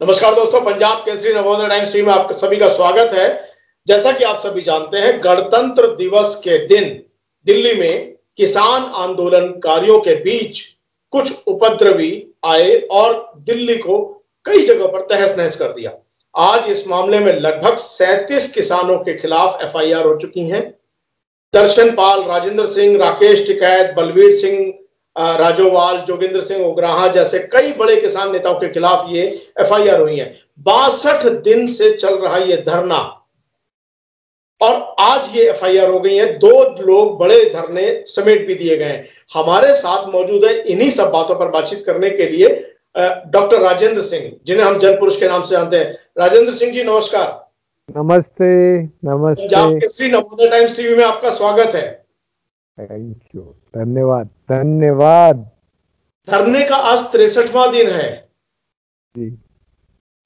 नमस्कार दोस्तों, Punjab Kesari Navodaya times TV में आप सभी का स्वागत है। जैसा कि आप सभी जानते हैं, गणतंत्र दिवस के दिन दिल्ली में किसान आंदोलनकारियों के बीच कुछ उपद्रवी आए और दिल्ली को कई जगहों पर तहस नहस कर दिया। आज इस मामले में लगभग 37 किसानों के खिलाफ एफआईआर हो चुकी हैं। दर्शन पाल, राजेंद्र सिंह, राकेश टिकैत, बलवीर सिंह राजोवाल, जोगिंदर सिंह उग्राहा जैसे कई बड़े किसान नेताओं के खिलाफ ये एफआईआर हुई है। 62 दिन से चल रहा ये धरना और आज ये एफआईआर हो गई है। 2 लोग बड़े धरने समेट भी दिए गए हैं। हमारे साथ मौजूद है इन्हीं सब बातों पर बातचीत करने के लिए डॉक्टर राजेंद्र सिंह, जिन्हें हम जन पुरुष के नाम से जानते हैं। राजेंद्र सिंह जी नमस्कार। नमस्ते। नमस्ते। पंजाब केसरी नवोदय टाइम्स टीवी में आपका स्वागत है। थैंक यू, धन्यवाद धन्यवाद। धरने का आज 63वां दिन है जी,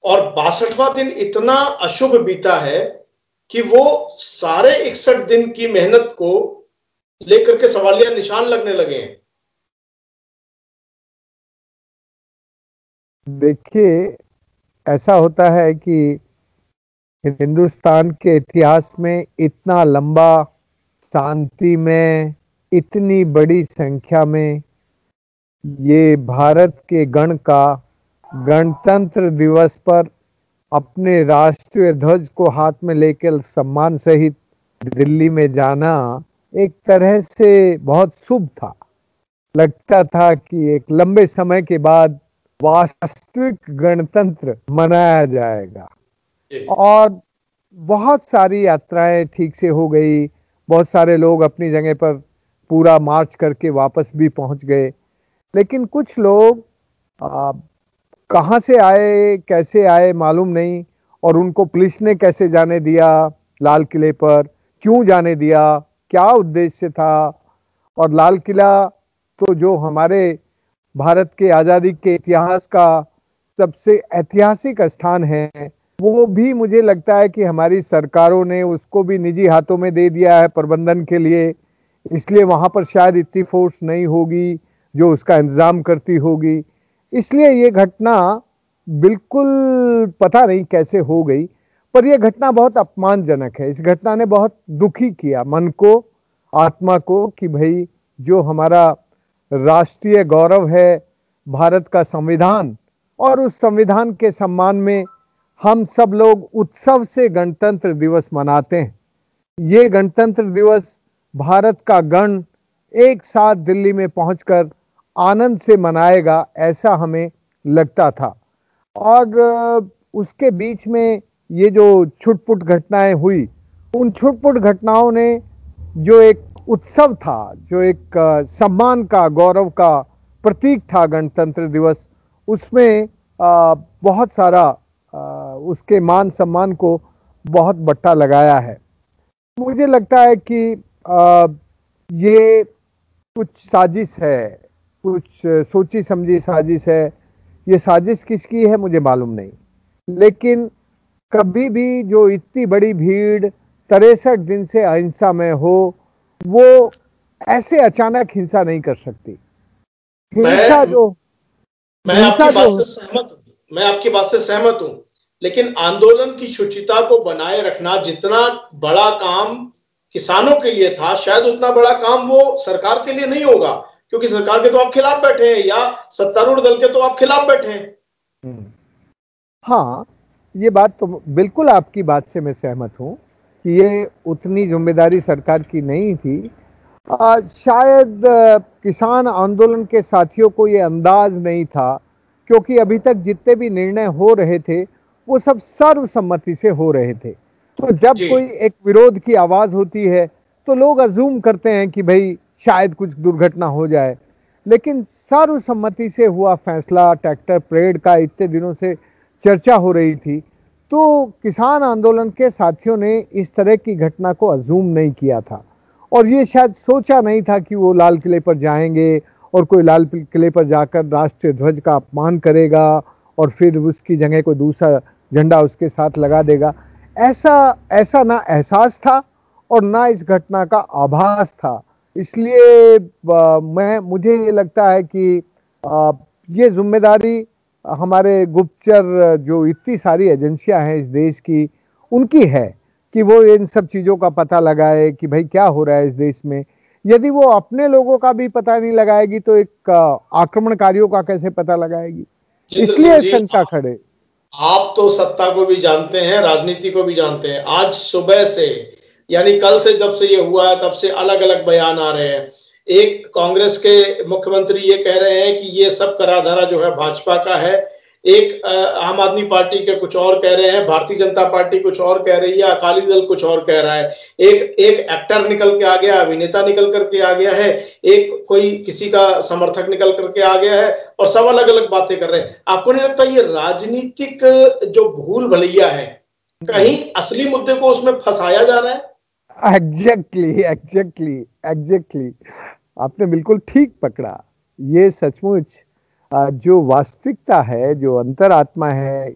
और 62वां दिन इतना अशुभ बीता है कि वो सारे 61 दिन की मेहनत को लेकर के सवालिया निशान लगने लगे हैं। देखिए, ऐसा होता है कि हिंदुस्तान के इतिहास में इतना लंबा, शांति में, इतनी बड़ी संख्या में ये भारत के गण का गणतंत्र दिवस पर अपने राष्ट्रीय ध्वज को हाथ में लेकर सम्मान सहित दिल्ली में जाना एक तरह से बहुत शुभ था। लगता था कि एक लंबे समय के बाद वास्तविक गणतंत्र मनाया जाएगा। और बहुत सारी यात्राएं ठीक से हो गई। बहुत सारे लोग अपनी जगह पर पूरा मार्च करके वापस भी पहुंच गए। लेकिन कुछ लोग कहां से आए, कैसे आए मालूम नहीं, और उनको पुलिस ने कैसे जाने दिया लाल किले पर, क्यों जाने दिया, क्या उद्देश्य था। और लाल किला तो जो हमारे भारत के आज़ादी के इतिहास का सबसे ऐतिहासिक स्थान है, वो भी मुझे लगता है कि हमारी सरकारों ने उसको भी निजी हाथों में दे दिया है प्रबंधन के लिए। इसलिए वहाँ पर शायद इतनी फोर्स नहीं होगी जो उसका इंतजाम करती होगी। इसलिए ये घटना बिल्कुल पता नहीं कैसे हो गई, पर यह घटना बहुत अपमानजनक है। इस घटना ने बहुत दुखी किया मन को, आत्मा को, कि भाई जो हमारा राष्ट्रीय गौरव है, भारत का संविधान, और उस संविधान के सम्मान में हम सब लोग उत्सव से गणतंत्र दिवस मनाते हैं। ये गणतंत्र दिवस भारत का गण एक साथ दिल्ली में पहुंचकर आनंद से मनाएगा, ऐसा हमें लगता था। और उसके बीच में ये जो छुटपुट घटनाएं हुई, उन छुटपुट घटनाओं ने जो एक उत्सव था, जो एक सम्मान का, गौरव का प्रतीक था गणतंत्र दिवस, उसमें बहुत सारा उसके मान सम्मान को बहुत बट्टा लगाया है। मुझे लगता है कि ये कुछ साजिश है, कुछ सोची समझी साजिश है। ये साजिश किसकी है मुझे मालूम नहीं, लेकिन कभी भी जो इतनी बड़ी भीड़ 63 दिन से अहिंसा में हो, वो ऐसे अचानक हिंसा नहीं कर सकती। हिंसा मैं आपकी बात से सहमत हूं, लेकिन आंदोलन की शुचिता को बनाए रखना जितना बड़ा काम किसानों के लिए था, शायद उतना बड़ा काम वो सरकार के लिए नहीं होगा, क्योंकि सरकार के तो आप खिलाफ बैठे हैं, या सत्तारूढ़ दल के तो आप खिलाफ बैठे हैं। हाँ, ये बात तो बिल्कुल आपकी बात से मैं सहमत हूं कि ये उतनी जिम्मेदारी सरकार की नहीं थी। शायद किसान आंदोलन के साथियों को ये अंदाज नहीं था, क्योंकि अभी तक जितने भी निर्णय हो रहे थे वो सब सर्वसम्मति से हो रहे थे। तो जब कोई एक विरोध की आवाज होती है तो लोग अज्यूम करते हैं कि भाई शायद कुछ दुर्घटना हो जाए, लेकिन सर्वसम्मति से हुआ फैसला, ट्रैक्टर परेड का इतने दिनों से चर्चा हो रही थी, तो किसान आंदोलन के साथियों ने इस तरह की घटना को अज्यूम नहीं किया था। और ये शायद सोचा नहीं था कि वो लाल किले पर जाएंगे और कोई लाल किले पर जाकर राष्ट्रीय ध्वज का अपमान करेगा और फिर उसकी जगह कोई दूसरा झंडा उसके साथ लगा देगा। ऐसा ना एहसास था और ना इस घटना का आभास था। इसलिए मुझे ये लगता है कि ये जिम्मेदारी हमारे गुप्तचर जो इतनी सारी एजेंसियां हैं इस देश की, उनकी है कि वो इन सब चीजों का पता लगाए कि भाई क्या हो रहा है इस देश में। यदि वो अपने लोगों का भी पता नहीं लगाएगी तो एक आक्रमणकारियों का कैसे पता लगाएगी? जितेंद्र सिंह इसलिए जी, शंका खड़े। आप तो सत्ता को भी जानते हैं, राजनीति को भी जानते हैं। आज सुबह से, यानी कल से जब से ये हुआ है, तब से अलग अलग बयान आ रहे हैं। एक कांग्रेस के मुख्यमंत्री ये कह रहे हैं कि ये सब कराधारा जो है भाजपा का है। एक आम आदमी पार्टी के कुछ और कह रहे हैं, भारतीय जनता पार्टी कुछ और कह रही है, अकाली दल कुछ और कह रहा है। एक एक एक्टर निकल के आ गया, अभिनेता निकल करके आ गया है, एक कोई किसी का समर्थक निकल करके आ गया है, और सब अलग अलग बातें कर रहे हैं। आपको नहीं लगता ये राजनीतिक जो भूल भलैया है, कहीं असली मुद्दे को उसमें फंसाया जा रहा है? एग्जैक्टली एग्जैक्टली एग्जैक्टली, आपने बिल्कुल ठीक पकड़ा। ये सचमुच जो वास्तविकता है, जो अंतरात्मा है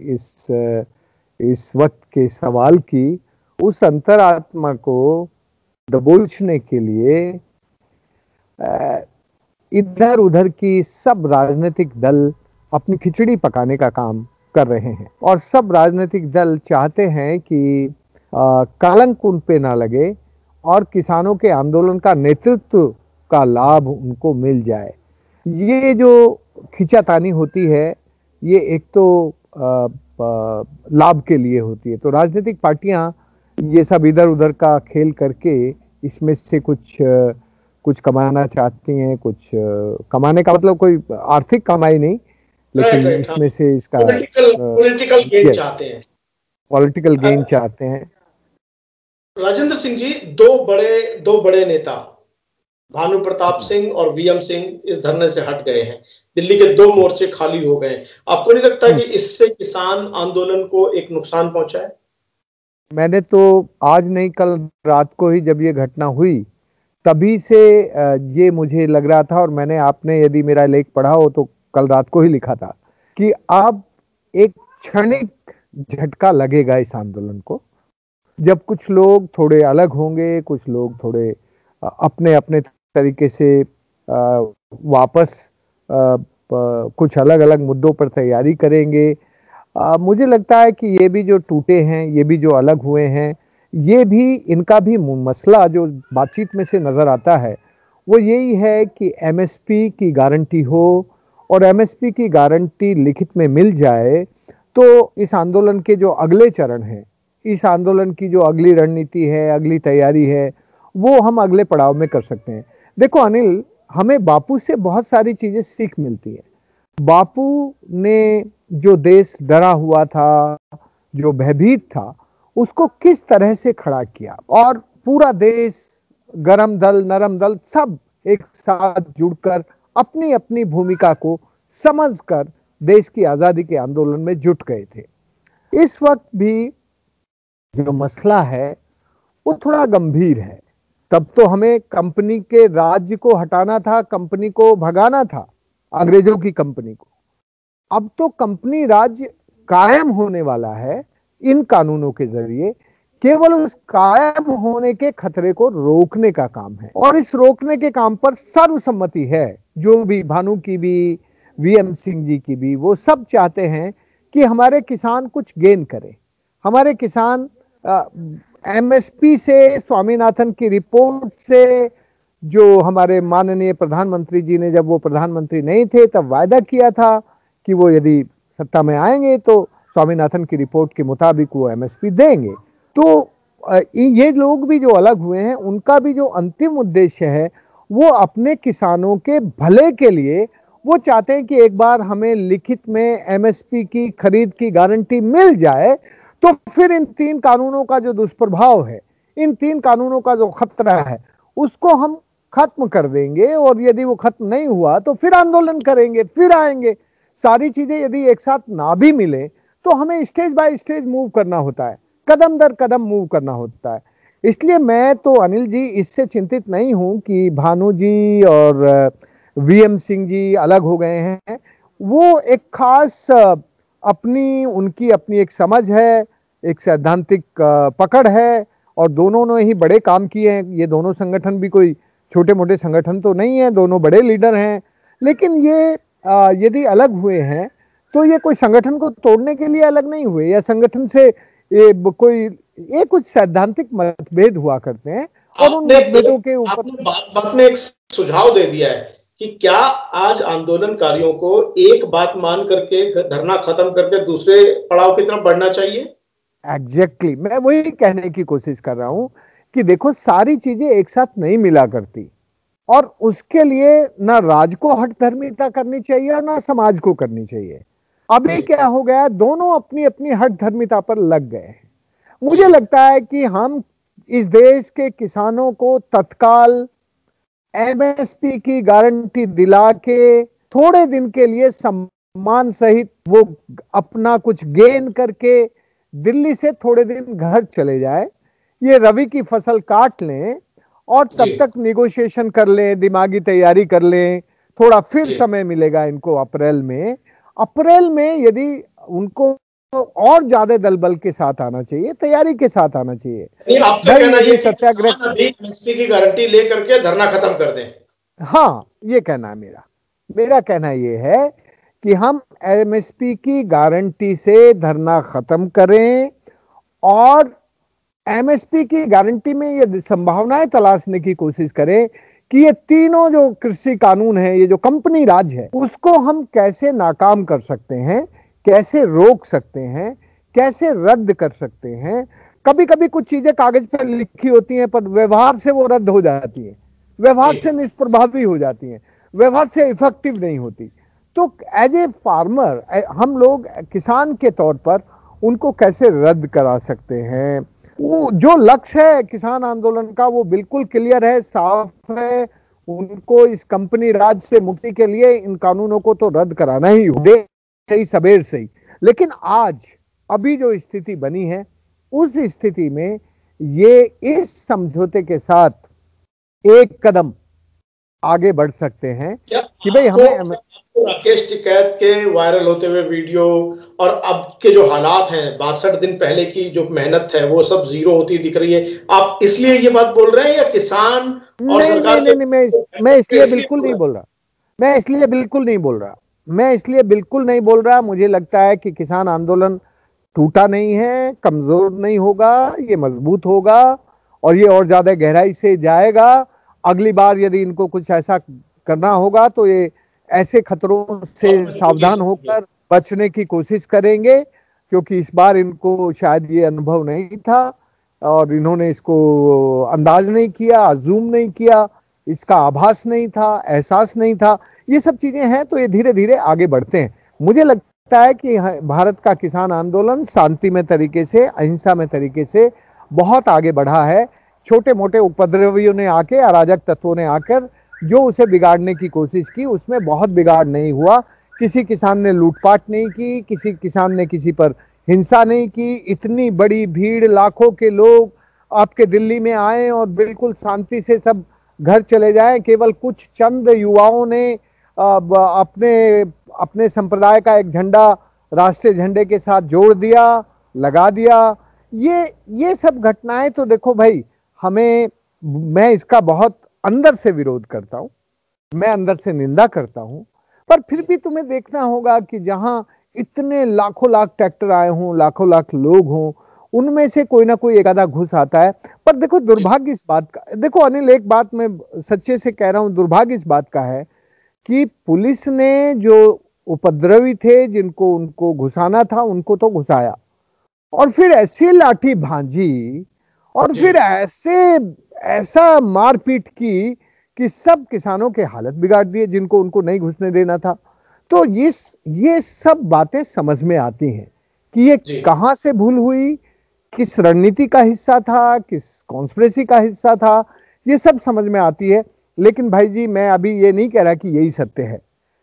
इस वक्त के सवाल की, उस अंतरात्मा को दबोचने के लिए इधर उधर की सब राजनीतिक दल अपनी खिचड़ी पकाने का काम कर रहे हैं, और सब राजनीतिक दल चाहते हैं कि कलंक उन पे ना लगे और किसानों के आंदोलन का नेतृत्व का लाभ उनको मिल जाए। ये जो खिंचातानी होती है, ये एक तो लाभ के लिए होती है। तो राजनीतिक पार्टियां ये सब इधर उधर का खेल करके इसमें से कुछ कमाना चाहती हैं। कुछ कमाने का मतलब कोई आर्थिक कमाई नहीं, लेकिन इसमें से इसका पॉलिटिकल गेन चाहते हैं। पॉलिटिकल गेन चाहते हैं। राजेंद्र सिंह जी, दो बड़े नेता भानु प्रताप सिंह और वीएम सिंह इस धरने से हट गए हैं। दिल्ली के 2 मोर्चे खाली हो गए। आपको नहीं लगता कि इससे किसान आंदोलन को एक नुकसान पहुंचा है? मैंने तो आज नहीं, कल रात को ही जब ये घटना हुई तभी से ये मुझे लग रहा था, और मैंने, आपने यदि मेरा लेख पढ़ा हो तो कल रात को ही लिखा था कि अब एक क्षणिक झटका लगेगा इस आंदोलन को, जब कुछ लोग थोड़े अलग होंगे, कुछ लोग थोड़े अपने अपने तरीके से वापस कुछ अलग अलग मुद्दों पर तैयारी करेंगे। मुझे लगता है कि ये भी जो टूटे हैं, ये भी जो अलग हुए हैं, ये भी, इनका भी मसला जो बातचीत में से नजर आता है वो यही है कि एमएसपी की गारंटी हो, और एमएसपी की गारंटी लिखित में मिल जाए तो इस आंदोलन के जो अगले चरण हैं, इस आंदोलन की जो अगली रणनीति है, अगली तैयारी है, वो हम अगले पड़ाव में कर सकते हैं। देखो अनिल, हमें बापू से बहुत सारी चीजें सीख मिलती है। बापू ने जो देश डरा हुआ था, जो भयभीत था, उसको किस तरह से खड़ा किया, और पूरा देश, गरम दल, नरम दल, सब एक साथ जुड़कर अपनी अपनी भूमिका को समझकर देश की आजादी के आंदोलन में जुट गए थे। इस वक्त भी जो मसला है वो थोड़ा गंभीर है। तब तो हमें कंपनी के राज्य को हटाना था, कंपनी को भगाना था, अंग्रेजों की कंपनी को। अब तो कंपनी राज्य कायम होने वाला है इन कानूनों के जरिए। केवल उस कायम होने के खतरे को रोकने का काम है, और इस रोकने के काम पर सर्वसम्मति है। जो भी, भानु की भी, वीएम सिंह जी की भी, वो सब चाहते हैं कि हमारे किसान कुछ गेन करें। हमारे किसान एमएसपी से, स्वामीनाथन की रिपोर्ट से, जो हमारे माननीय प्रधानमंत्री जी ने, जब वो प्रधानमंत्री नहीं थे तब वायदा किया था कि वो यदि सत्ता में आएंगे तो स्वामीनाथन की रिपोर्ट के मुताबिक वो एमएसपी देंगे। तो ये लोग भी जो अलग हुए हैं, उनका भी जो अंतिम उद्देश्य है वो अपने किसानों के भले के लिए, वो चाहते हैं कि एक बार हमें लिखित में एमएसपी की खरीद की गारंटी मिल जाए, तो फिर इन 3 कानूनों का जो दुष्प्रभाव है, इन 3 कानूनों का जो खतरा है, उसको हम खत्म कर देंगे। और यदि वो खत्म नहीं हुआ तो फिर आंदोलन करेंगे, फिर आएंगे। सारी चीजें यदि एक साथ ना भी मिले तो हमें स्टेज बाय स्टेज मूव करना होता है, कदम दर कदम मूव करना होता है। इसलिए मैं तो अनिल जी इससे चिंतित नहीं हूं कि भानु जी और वीएम सिंह जी अलग हो गए हैं। वो एक खास उनकी अपनी एक समझ है, एक सैद्धांतिक पकड़ है, और दोनों ने ही बड़े काम किए हैं। ये दोनों संगठन भी कोई छोटे मोटे संगठन तो नहीं है, दोनों बड़े लीडर हैं। लेकिन ये यदि अलग हुए हैं तो ये कोई संगठन को तोड़ने के लिए अलग नहीं हुए, या संगठन से ये कुछ सैद्धांतिक मतभेद हुआ करते हैं और उन मतभेदों के ऊपर आपने बात में एक सुझाव दे दिया है कि क्या आज आंदोलनकारियों को एक बात मान करके धरना खत्म करके दूसरे पड़ाव की तरफ बढ़ना चाहिए? एग्जैक्टली, मैं वही कहने की कोशिश कर रहा हूं कि देखो, सारी चीजें एक साथ नहीं मिला करती, और उसके लिए ना राज को हठधर्मिता करनी चाहिए और ना समाज को करनी चाहिए। अभी क्या हो गया, दोनों अपनी अपनी हठधर्मिता पर लग गए हैं। मुझे लगता है कि हम इस देश के किसानों को तत्काल एमएसपी की गारंटी दिला के थोड़े दिन के लिए सम्मान सहित वो अपना कुछ गेन करके दिल्ली से थोड़े दिन घर चले जाए, ये रवि की फसल काट लें और तब तक निगोशिएशन कर लें, दिमागी तैयारी कर लें। थोड़ा फिर समय मिलेगा इनको अप्रैल में यदि उनको और ज्यादा दलबल के साथ आना चाहिए, तैयारी के साथ आना चाहिए। आपका कहना ये सत्याग्रह अभी एमएसपी की गारंटी लेकर के धरना खत्म कर दें? हाँ, ये कहना है मेरा कहना ये है कि हम एमएसपी की गारंटी से धरना खत्म करें और एमएसपी की गारंटी में ये संभावनाएं तलाशने की कोशिश करें कि ये तीनों जो कृषि कानून है, ये जो कंपनी राज है, उसको हम कैसे नाकाम कर सकते हैं, कैसे रोक सकते हैं, कैसे रद्द कर सकते हैं। कभी कभी कुछ चीजें कागज पर लिखी होती हैं पर व्यवहार से वो रद्द हो जाती है, व्यवहार से निष्प्रभावी हो जाती हैं, व्यवहार से इफेक्टिव नहीं होती। तो एज ए फार्मर हम लोग किसान के तौर पर उनको कैसे रद्द करा सकते हैं। वो जो लक्ष्य है किसान आंदोलन का वो बिल्कुल क्लियर है, साफ है। उनको इस कंपनी राज से मुक्ति के लिए इन कानूनों को तो रद्द कराना ही होगा, सही सबेर से ही। लेकिन आज अभी जो स्थिति बनी है, उस स्थिति में ये इस समझौते के साथ एक कदम आगे बढ़ सकते हैं कि भाई हमें राकेश टिकैत के वायरल होते हुए वीडियो और अब के जो हालात हैं, 62 दिन पहले की जो मेहनत है वो सब जीरो होती दिख रही है, आप इसलिए ये बात बोल रहे हैं या किसान और सरकार? मैं इसलिए बिल्कुल नहीं बोल रहा, मैं इसलिए बिल्कुल नहीं बोल रहा। मुझे लगता है कि किसान आंदोलन टूटा नहीं है, कमजोर नहीं होगा, ये मजबूत होगा और ये और ज्यादा गहराई से जाएगा। अगली बार यदि इनको कुछ ऐसा करना होगा तो ये ऐसे खतरों से सावधान होकर बचने की कोशिश करेंगे, क्योंकि इस बार इनको शायद ये अनुभव नहीं था और इन्होंने इसको अंदाज नहीं किया, अजूम नहीं किया, इसका आभास नहीं था, एहसास नहीं था। ये सब चीजें हैं, तो ये धीरे धीरे आगे बढ़ते हैं। मुझे लगता है कि भारत का किसान आंदोलन शांतिमय तरीके से, अहिंसा में तरीके से बहुत आगे बढ़ा है। छोटे मोटे उपद्रवियों ने आके, अराजक तत्वों ने आकर जो उसे बिगाड़ने की कोशिश की, उसमें बहुत बिगाड़ नहीं हुआ। किसी किसान ने लूटपाट नहीं की, किसी किसान ने किसी पर हिंसा नहीं की। इतनी बड़ी भीड़, लाखों के लोग आपके दिल्ली में आए और बिल्कुल शांति से सब घर चले जाए। केवल कुछ चंद युवाओं ने अपने संप्रदाय का एक झंडा राष्ट्रीय झंडे के साथ जोड़ दिया, लगा दिया। ये सब घटनाएं तो देखो भाई, मैं इसका बहुत अंदर से विरोध करता हूं, मैं अंदर से निंदा करता हूं, पर फिर भी तुम्हें देखना होगा कि जहां इतने लाखों लाख ट्रैक्टर आए हों, लाखों लाख लोग हों, उनमें से कोई ना कोई एक आधा घुस आता है। पर देखो, दुर्भाग्य इस बात का, देखो अनिल, एक बात मैं सच्चे से कह रहा हूं, दुर्भाग्य इस बात का है कि पुलिस ने जो उपद्रवी थे, जिनको उनको घुसाना था, उनको तो घुसाया, और फिर ऐसी लाठी भांजी और फिर ऐसा मारपीट की कि सब किसानों के हालत बिगाड़ दिए, जिनको उनको नहीं घुसने देना था। तो ये सब बातें समझ में आती हैं कि ये कहां से भूल हुई, किस रणनीति का हिस्सा था, किस कॉन्स्पिरेसी का हिस्सा था, ये सब समझ में आती है। लेकिन भाई जी, मैं अभी ये नहीं कह रहा कि यही सत्य है।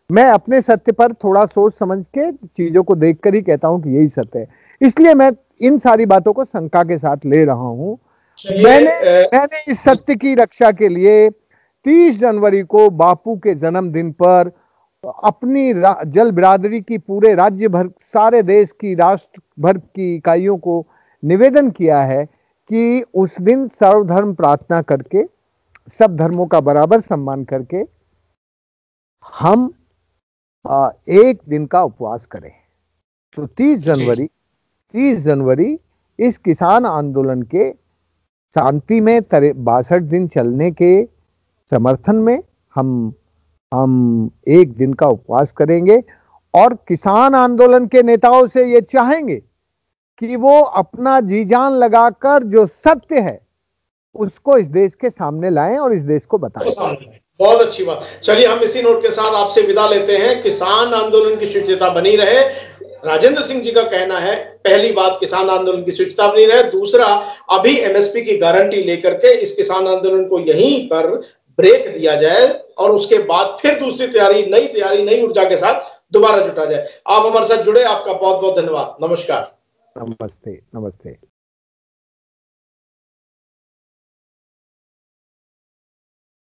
मैं अपने सत्य पर थोड़ा सोच समझ के चीजों को देखकर ही कहता हूं कि यही सत्य है। इसलिए मैं इन सारी बातों को शंका के साथ ले रहा हूं। मैंने इस सत्य की रक्षा के लिए 30 जनवरी को बापू के जन्मदिन पर अपनी जल बिरादरी की, पूरे राज्य भर, सारे देश की, राष्ट्र भर की इकाइयों को निवेदन किया है कि उस दिन सर्वधर्म प्रार्थना करके, सब धर्मों का बराबर सम्मान करके हम एक दिन का उपवास करें। तो 30 जनवरी इस किसान आंदोलन के शांति में 62 दिन चलने के समर्थन में हम एक दिन का उपवास करेंगे और किसान आंदोलन के नेताओं से ये चाहेंगे कि वो अपना जी जान लगाकर जो सत्य है उसको इस देश के सामने लाएं और इस देश को बताएं। बहुत अच्छी बात। चलिए हम इसी नोट के साथ आपसे विदा लेते हैं। किसान आंदोलन की शुचिता बनी रहे, राजेंद्र सिंह जी का कहना है। पहली बात, किसान आंदोलन की शुचिता बनी रहे। दूसरा, अभी एमएसपी की गारंटी लेकर के इस किसान आंदोलन को यहीं पर ब्रेक दिया जाए और उसके बाद फिर दूसरी तैयारी, नई ऊर्जा के साथ दोबारा जुटा जाए। आप हमारे साथ जुड़े, आपका बहुत बहुत धन्यवाद। नमस्कार। नमस्ते।